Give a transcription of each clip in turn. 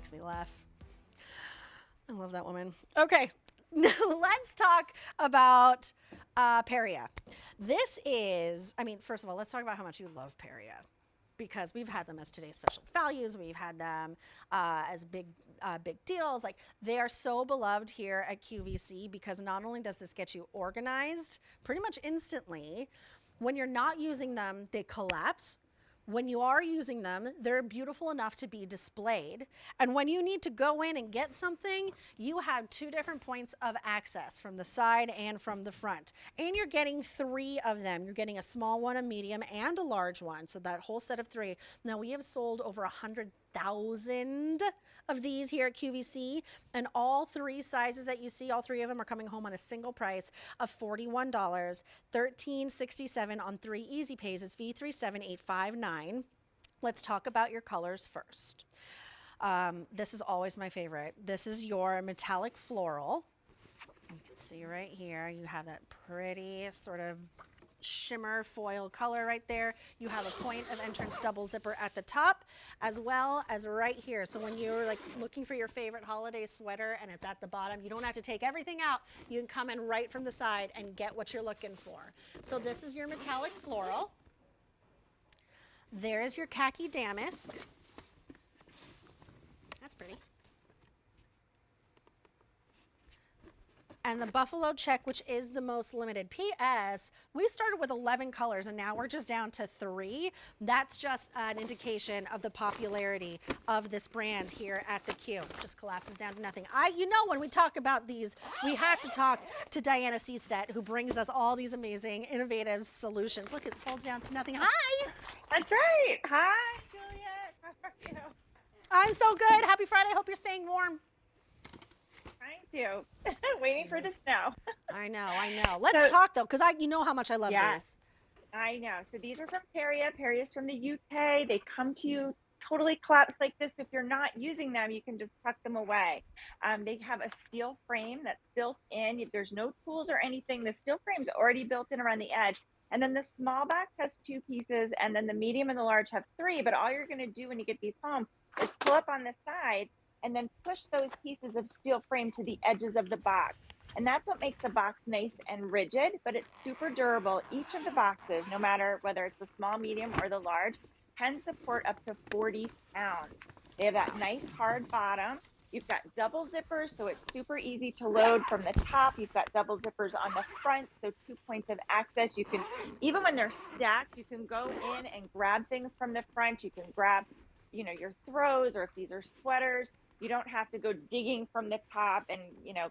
makes me laugh. I love that woman. Okay, now let's talk about Periea. This is, I mean, first of all, let's talk about how much you love Periea because we've had them as today's special values. We've had them as big deals. Like they are so beloved here at QVC because not only does this get you organized pretty much instantly, when you're not using them, they collapse. When you are using them, they're beautiful enough to be displayed. And when you need to go in and get something, you have two different points of access from the side and from the front. And you're getting three of them. You're getting a small one, a medium, and a large one. So that whole set of three. Now we have sold over 100,000 of these here at QVC, and all three sizes that you see, all three of them are coming home on a single price of $41, $13.67 on 3 easy pays. It's V37859. Let's talk about your colors first. This is always my favorite. This is your metallic floral. You can see right here, you have that pretty sort of shimmer foil color right there. You have a point of entrance double zipper at the top as well as right here. So when you're like looking for your favorite holiday sweater and it's at the bottom, you don't have to take everything out. You can come in right from the side and get what you're looking for. So this is your metallic floral. There's your khaki damask. That's pretty. And the buffalo check, which is the most limited. P.S. We started with 11 colors and now we're just down to 3. That's just an indication of the popularity of this brand here at the Q. Just collapses down to nothing. You know, when we talk about these, we have to talk to Diana Seestedt, who brings us all these amazing, innovative solutions. Look, it folds down to nothing. Hi. That's right. Hi, Juliet. How are you? I'm so good. Happy Friday. Hope you're staying warm. Trying to. Waiting for the snow. I know. Let's talk though, because you know how much I love these. I know. So these are from Periea. Peria's from the UK. They come to you totally collapsed like this. If you're not using them, you can just tuck them away. They have a steel frame that's built in. There's no tools or anything. The steel frame's already built in around the edge. And then the small box has 2 pieces, and then the medium and the large have 3. But all you're going to do when you get these home is pull up on the side and then push those pieces of steel frame to the edges of the box. And that's what makes the box nice and rigid, but it's super durable. Each of the boxes, no matter whether it's the small, medium, or the large, can support up to 40 pounds. They have that nice hard bottom. You've got double zippers, so it's super easy to load from the top. You've got double zippers on the front, so 2 points of access. You can, even when they're stacked, you can go in and grab things from the front. You can grab, you know, your throws, or if these are sweaters, you don't have to go digging from the top and, you know,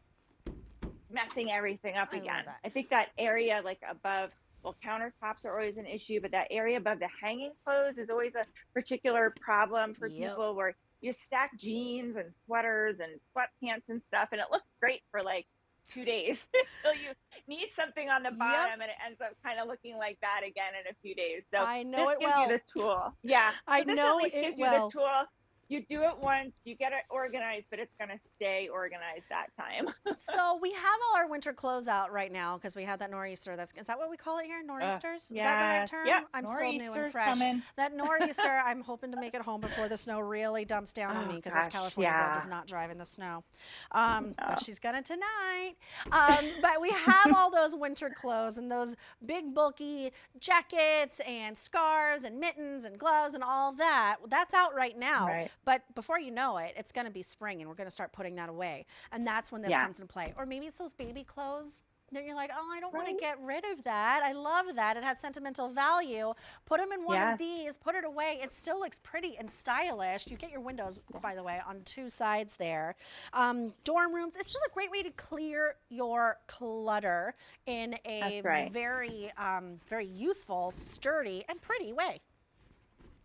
messing everything up again. I think that area like above, well, countertops are always an issue, but that area above the hanging clothes is always a particular problem for people, where you stack jeans and sweaters and sweatpants and stuff, and it looks great for like 2 days until you need something on the bottom, and it ends up kind of looking like that again in a few days. So I know this gives you the tool. Yeah, I so this know at least it gives you well. the tool. You do it once, you get it organized, but it's going to stay organized that time. So we have all our winter clothes out right now because we had that nor'easter. Is that what we call it here? Nor'easters? Is that the right term? Yeah, I'm still new and fresh. Coming. That nor'easter, I'm hoping to make it home before the snow really dumps down on me, because this California girl does not drive in the snow. But she's gonna tonight. But we have all those winter clothes and those big bulky jackets and scarves and mittens and gloves and all that. That's out right now. Right. But before you know it, it's going to be spring, and we're going to start putting that away. And that's when this comes into play. Or maybe it's those baby clothes that you're like, oh, I don't want to get rid of that. I love that. It has sentimental value. Put them in one of these, put it away. It still looks pretty and stylish. You get your windows, by the way, on 2 sides there. Dorm rooms. It's just a great way to clear your clutter in a very, very useful, sturdy, and pretty way.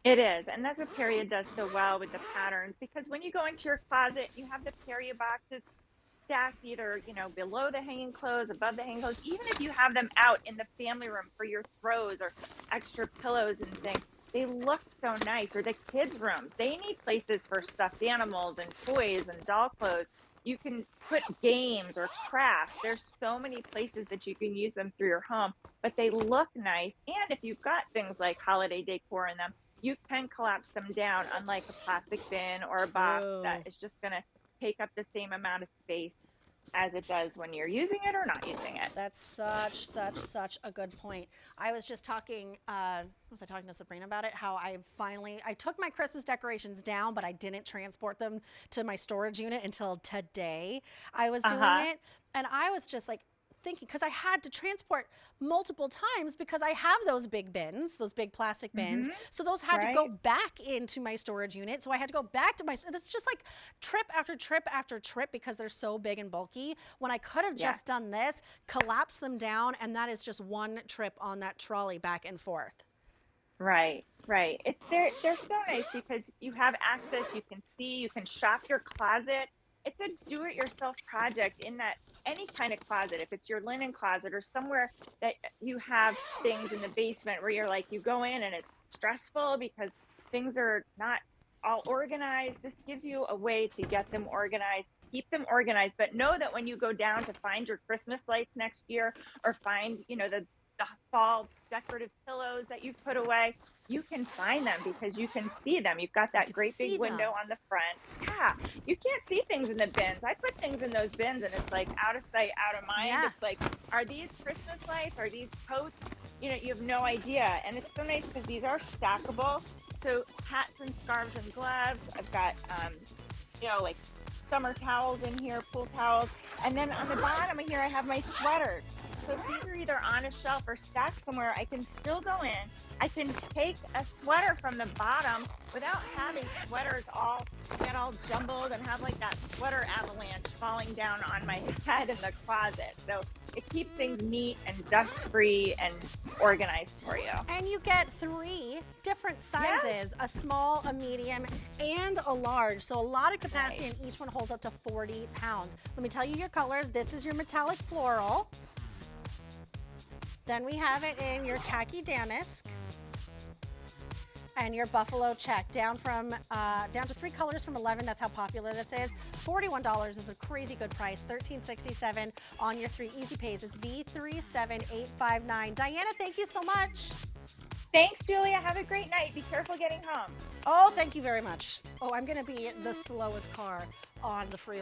It is, and that's what Periea does so well with the patterns, because when you go into your closet, you have the Periea boxes stacked either, you know, below the hanging clothes, above the hanging clothes. Even if you have them out in the family room for your throws or extra pillows and things, they look so nice. Or the kids' rooms, they need places for stuffed animals and toys and doll clothes. You can put games or crafts. There's so many places that you can use them through your home, but they look nice. And if you've got things like holiday decor in them, you can collapse them down, unlike a plastic bin or a box that True. is just going to take up the same amount of space as it does when you're using it or not using it. That's such a good point. I was just talking, was I talking to Sabrina about it? How I took my Christmas decorations down, but I didn't transport them to my storage unit until today. I was doing Uh-huh. it, and I was just like, thinking because I had to transport multiple times because I have those big bins, those big plastic bins. Mm-hmm. So those had to Right. go back into my storage unit. So I had to go back to my. It's just like trip after trip after trip because they're so big and bulky. When I could have Yeah. just done this, collapse them down, and that is just one trip on that trolley back and forth. Right, right. They're so nice because you have access, you can see, you can shop your closet. It's a do-it-yourself project in that any kind of closet, if it's your linen closet or somewhere that you have things in the basement where you're like you go in and it's stressful because things are not all organized. This gives you a way to get them organized, keep them organized, but know that when you go down to find your Christmas lights next year or find, the fall decorative pillows that you've put away, you can find them because you can see them. You've got You that could great big see window them. on the front. Yeah, you can't see things in the bins. I put things in those bins and it's like out of sight, out of mind. Yeah. It's like, are these Christmas lights? Are these coats? You have no idea. And it's so nice because these are stackable. So hats and scarves and gloves. I've got, like summer towels in here, pool towels. And then on the bottom of here, I have my sweaters. So if these are either on a shelf or stacked somewhere, I can still go in. I can take a sweater from the bottom without having sweaters get all jumbled and have like that sweater avalanche falling down on my head in the closet. So it keeps things neat and dust free and organized for you. And you get 3 different Yes. sizes, a small, a medium, and a large. So a lot of capacity, Right. and each one holds up to 40 pounds. Let me tell you your colors. This is your metallic floral. Then we have it in your khaki damask and your buffalo check, down to 3 colors from 11. That's how popular this is. $41 is a crazy good price. $13.67 on your 3 easy pays. It's V37859. Diana, thank you so much. Thanks, Julia. Have a great night. Be careful getting home. Oh, thank you very much. Oh, I'm going to be the slowest car on the freeway.